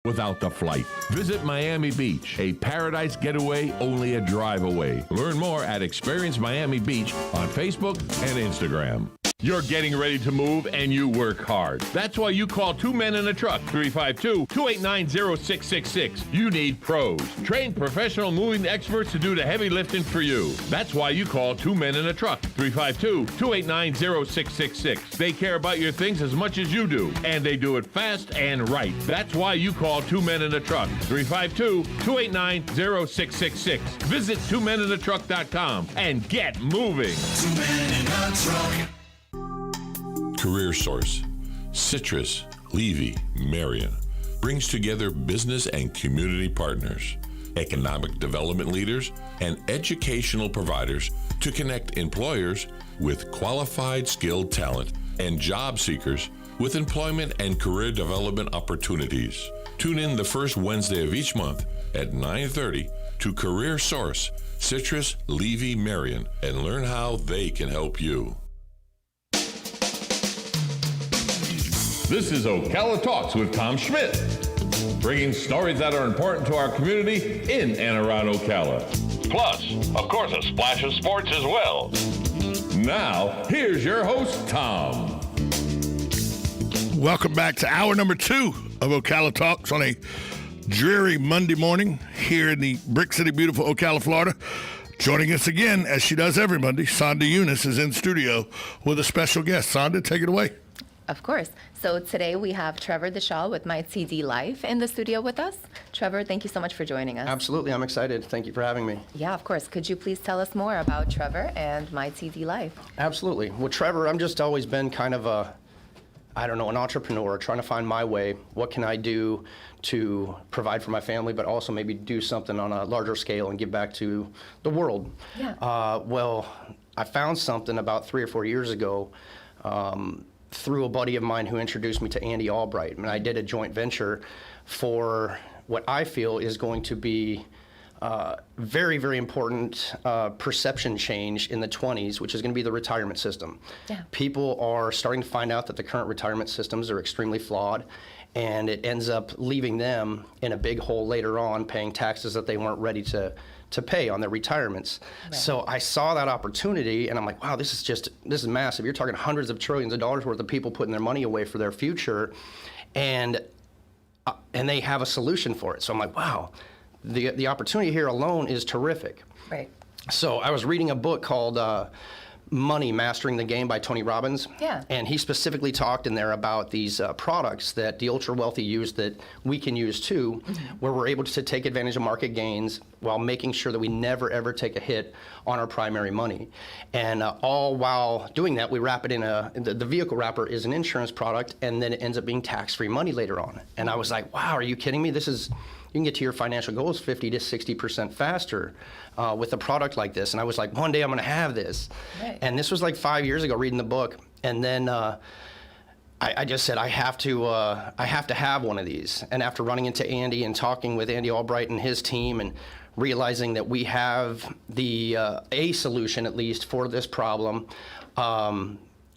without the flight. Visit Miami Beach, a paradise getaway only a drive away. Learn more at Experience Miami Beach on Facebook and Instagram. You're getting ready to move and you work hard. That's why you call Two Men in a Truck, 352-289-0666. You need pros. Trained professional moving experts to do the heavy lifting for you. That's why you call Two Men in a Truck, 352-289-0666. They care about your things as much as you do, and they do it fast and right. That's why you call Two Men in a Truck, 352-289-0666. Visit twomeninatruck.com and get moving. Two Men in a Truck. Career Source, Citrus, Levy, Marion brings together business and community partners, economic development leaders, and educational providers to connect employers with qualified, skilled talent and job seekers with employment and career development opportunities. Tune in the first Wednesday of each month at 9:30 to Career Source, Citrus, Levy, Marion, and learn how they can help you. This is Ocala Talks with Tom Schmidt, bringing stories that are important to our community in and around Ocala. Plus, of course, a splash of sports as well. Now, here's your host, Tom. Welcome back to hour number 2 of Ocala Talks on a dreary Monday morning here in the Brick City, beautiful Ocala, Florida. Joining us again, as she does every Monday, Sonda Eunice is in studio with a special guest. Sonda, take it away. Of course. So today we have Trevor Deshaw with My TD Life in the studio with us. Trevor, thank you so much for joining us. Absolutely. I'm excited. Thank you for having me. Yeah, of course. Could you please tell us more about Trevor and My TD Life? Absolutely. Well, Trevor, I'm just always been kind of an entrepreneur trying to find my way. What can I do to provide for my family, but also maybe do something on a larger scale and give back to the world? Yeah. Well, I found something about 3 or 4 years ago through a buddy of mine who introduced me to Andy Albright. And I did a joint venture for what I feel is going to be very, very important perception change in the 20s, which is going to be the retirement system. Yeah. People are starting to find out that the current retirement systems are extremely flawed, and it ends up leaving them in a big hole later on, paying taxes that they weren't ready to pay on their retirements. Right. So I saw that opportunity and I'm like, wow, this is massive. You're talking hundreds of trillions of dollars worth of people putting their money away for their future, and they have a solution for it. So I'm like, wow, the opportunity here alone is terrific. Right. So I was reading a book called Money, Mastering the Game by Tony Robbins. Yeah. And he specifically talked in there about these products that the ultra wealthy use that we can use too, where we're able to take advantage of market gains while making sure that we never ever take a hit on our primary money. And all while doing that, we wrap it in the vehicle wrapper is an insurance product, and then it ends up being tax-free money later on. And I was like, wow, are you kidding me? You can get to your financial goals 50 to 60% faster with a product like this. And I was like, one day I'm gonna have this. Right. And this was like 5 years ago reading the book. And then I just said, I have to have one of these. And after running into Andy and talking with Andy Albright and his team and realizing that we have a solution at least for this problem,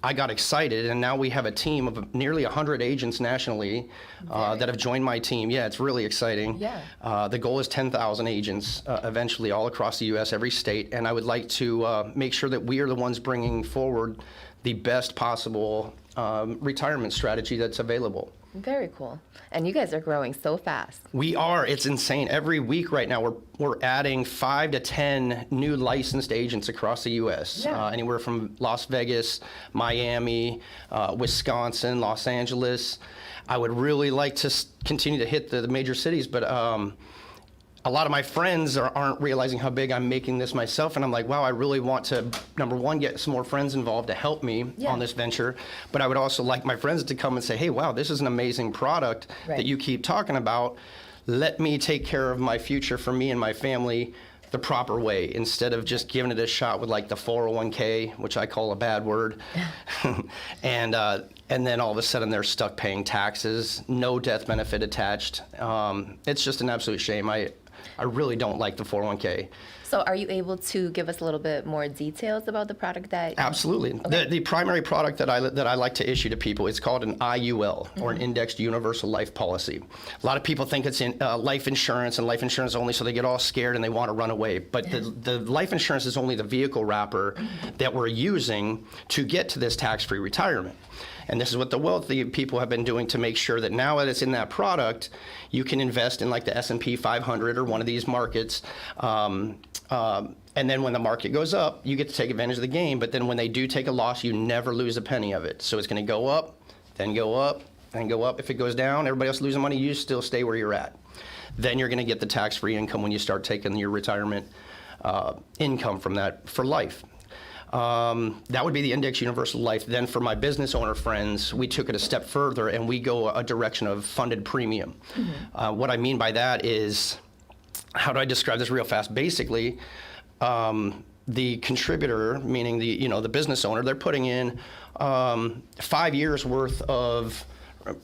I got excited, and now we have a team of nearly 100 agents nationally that have joined my team. Yeah, it's really exciting. Yeah. The goal is 10,000 agents eventually all across the U.S., every state, and I would like to make sure that we are the ones bringing forward the best possible retirement strategy that's available. Very cool. And you guys are growing so fast. We are. It's insane. Every week right now, we're adding 5 to 10 new licensed agents across the U.S. Yeah. Anywhere from Las Vegas, Miami, Wisconsin, Los Angeles. I would really like to continue to hit the major cities, but a lot of my friends aren't realizing how big I'm making this myself, and I'm like, wow, I really want to, number one, get some more friends involved to help me on this venture, but I would also like my friends to come and say, hey, wow, this is an amazing product that you keep talking about. Let me take care of my future for me and my family the proper way, instead of just giving it a shot with like the 401k, which I call a bad word, and then all of a sudden they're stuck paying taxes, no death benefit attached. It's just an absolute shame. I really don't like the 401k. So are you able to give us a little bit more details about the product that? Absolutely. Okay. The primary product that I like to issue to people is called an IUL, or an Indexed Universal Life Policy. A lot of people think it's in life insurance and life insurance only, so they get all scared and they want to run away. But the life insurance is only the vehicle wrapper that we're using to get to this tax-free retirement. And this is what the wealthy people have been doing to make sure that now that it's in that product, you can invest in like the S&P 500 or one of these markets. And then when the market goes up, you get to take advantage of the gain. But then when they do take a loss, you never lose a penny of it. So it's going to go up, then go up, then go up. If it goes down, everybody else losing money, you still stay where you're at. Then you're going to get the tax-free income when you start taking your retirement income from that for life. That would be the Index Universal Life. Then for my business owner friends, we took it a step further and we go a direction of funded premium. What I mean by that is, how do I describe this real fast? Basically, the contributor, meaning the business owner, they're putting in 5 years worth of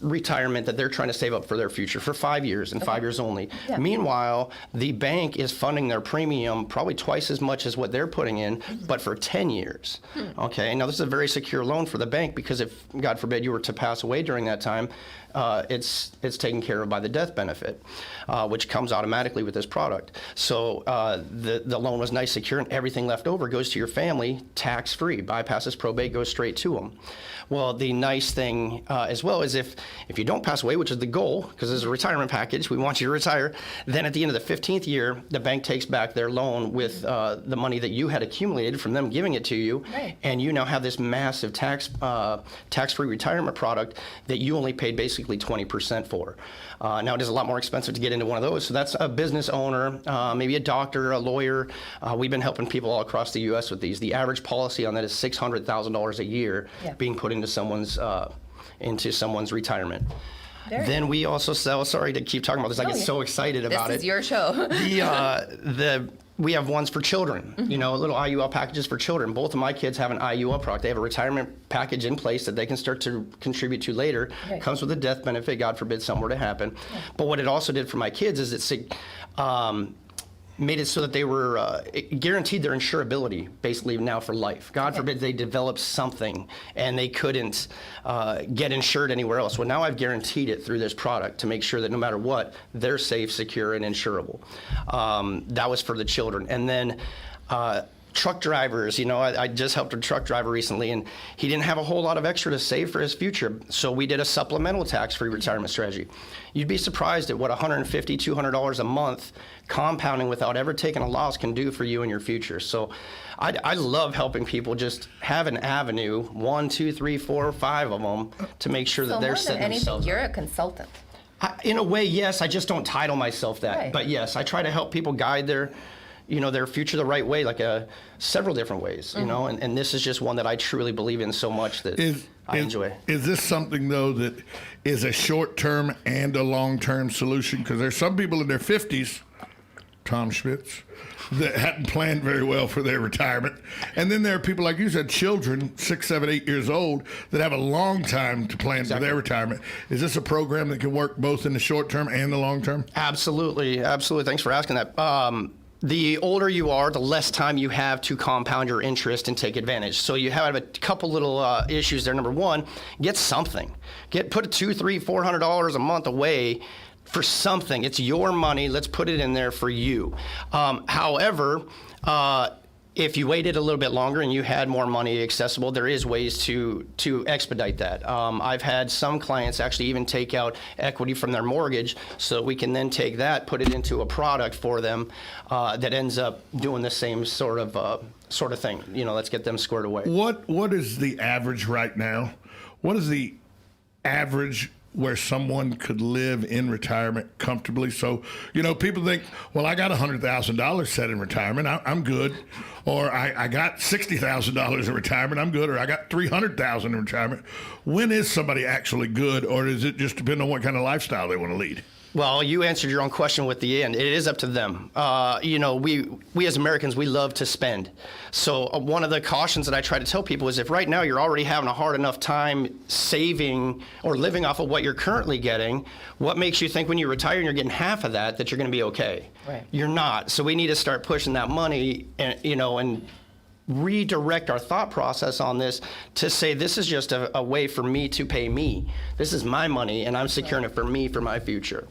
retirement that they're trying to save up for their future for 5 years and 5 years only. Yeah. Meanwhile, the bank is funding their premium probably twice as much as what they're putting in, but for 10 years. Okay, now this is a very secure loan for the bank, because if, God forbid, you were to pass away during that time, it's taken care of by the death benefit, which comes automatically with this product. So the loan was nice, secure, and everything left over goes to your family tax-free. Bypasses probate, goes straight to them. Well, the nice thing as well is if you don't pass away, which is the goal, because there's a retirement package, we want you to retire, then at the end of the 15th year, the bank takes back their loan with the money that you had accumulated from them giving it to you, and you now have this massive tax-free retirement product that you only paid basically 20% for. Now it is a lot more expensive to get into one of those, so that's a business owner, maybe a doctor, a lawyer. We've been helping people all across the U.S. with these. The average policy on that is $600,000 a year being put into someone's retirement. Then we also sell, sorry to keep talking about this, I get so excited about it. This is your show. We have ones for children, little IUL packages for children. Both of my kids have an IUL product. They have a retirement package in place that they can start to contribute to later. Comes with a death benefit, God forbid something were to happen. But what it also did for my kids is it made it so that they were it guaranteed their insurability basically now for life. God forbid they developed something and they couldn't get insured anywhere else. Well, now I've guaranteed it through this product to make sure that no matter what, they're safe, secure, and insurable. That was for the children. And then truck drivers, I just helped a truck driver recently, and he didn't have a whole lot of extra to save for his future. So we did a supplemental tax-free retirement strategy. You'd be surprised at what $150, $200 a month compounding without ever taking a loss can do for you in your future. So I love helping people just have an avenue, 1, 2, 3, 4, 5 of them, to make sure that they're setting themselves up. So more than anything, you're a consultant. In a way, yes. I just don't title myself that. But yes, I try to help people guide their future the right way, like several different ways, and this is just one that I truly believe in so much that I enjoy. Is this something, though, that is a short-term and a long-term solution? Because there's some people in their 50s, Tom Schmitz, that hadn't planned very well for their retirement. And then there are people, like you said, children, 6, 7, 8 years old, that have a long time to plan for their retirement. Is this a program that can work both in the short term and the long term? Absolutely. Absolutely. Thanks for asking that. The older you are, the less time you have to compound your interest and take advantage. So you have a couple little issues there. Number one, get something. Put $200, $300, $400 a month away for something. It's your money. Let's put it in there for you. However, if you waited a little bit longer and you had more money accessible, there is ways to expedite that. I've had some clients actually even take out equity from their mortgage so we can then take that, put it into a product for them that ends up doing the same sort of thing. Let's get them squared away. What is the average right now? What is the average where someone could live in retirement comfortably? So, people think, well, I got $100,000 set in retirement, I'm good. Or I got $60,000 in retirement, I'm good. Or I got $300,000 in retirement. When is somebody actually good, or does it just depend on what kind of lifestyle they want to lead? Well, you answered your own question with the end. It is up to them. We as Americans, we love to spend. So one of the cautions that I try to tell people is if right now you're already having a hard enough time saving or living off of what you're currently getting, what makes you think when you retire and you're getting half of that you're going to be okay? Right. You're not. So we need to start pushing that money and redirect our thought process on this to say this is just a way for me to pay me. This is my money, and I'm securing it for me for my future.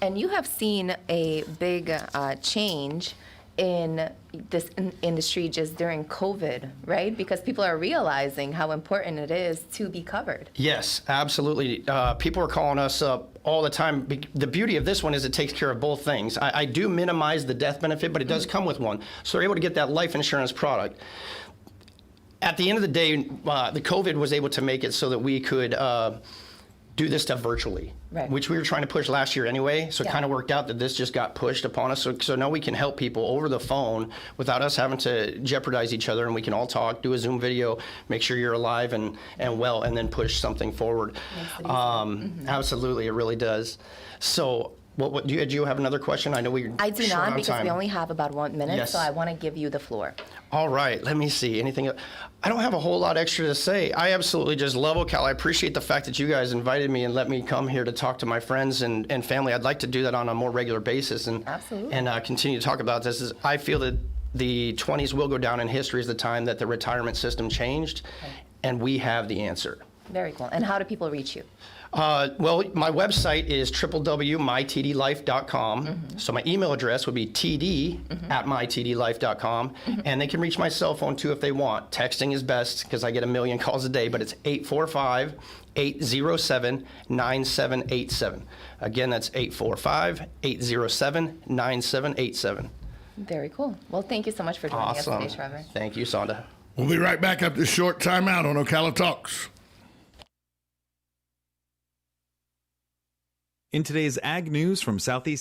And you have seen a big change in this industry just during COVID, right? Because people are realizing how important it is to be covered. Yes, absolutely. People are calling us up all the time. The beauty of this one is it takes care of both things. I do minimize the death benefit, but it does come with one. So they're able to get that life insurance product. At the end of the day, the COVID was able to make it so that we could do this stuff virtually, right, which we were trying to push last year anyway. So it kind of worked out that this just got pushed upon us. So now we can help people over the phone without us having to jeopardize each other, and we can all talk, do a Zoom video, make sure you're alive and well, and then push something forward. Absolutely, it really does. So do you have another question? I know I do not, because time. we only have about 1 minute, Yes. so I want to give you the floor. All right, let me see. Anything else? I don't have a whole lot extra to say. I absolutely just love Ocala. I appreciate the fact that you guys invited me and let me come here to talk to my friends and family. I'd like to do that on a more regular basis and continue to talk about this. I feel that the 20s will go down in history as the time that the retirement system changed, and we have the answer. Very cool. And how do people reach you? Well, my website is www.mytdlife.com. So my email address would be td@mytdlife.com. And they can reach my cell phone too if they want. Texting is best because I get a million calls a day, but it's 845-807-9787. Again, that's 845-807-9787. Very cool. Well, thank you so much for joining us today, Trevor. Thank you, Sonda. We'll be right back after this short timeout on Ocala Talks. In today's Ag News from Southeast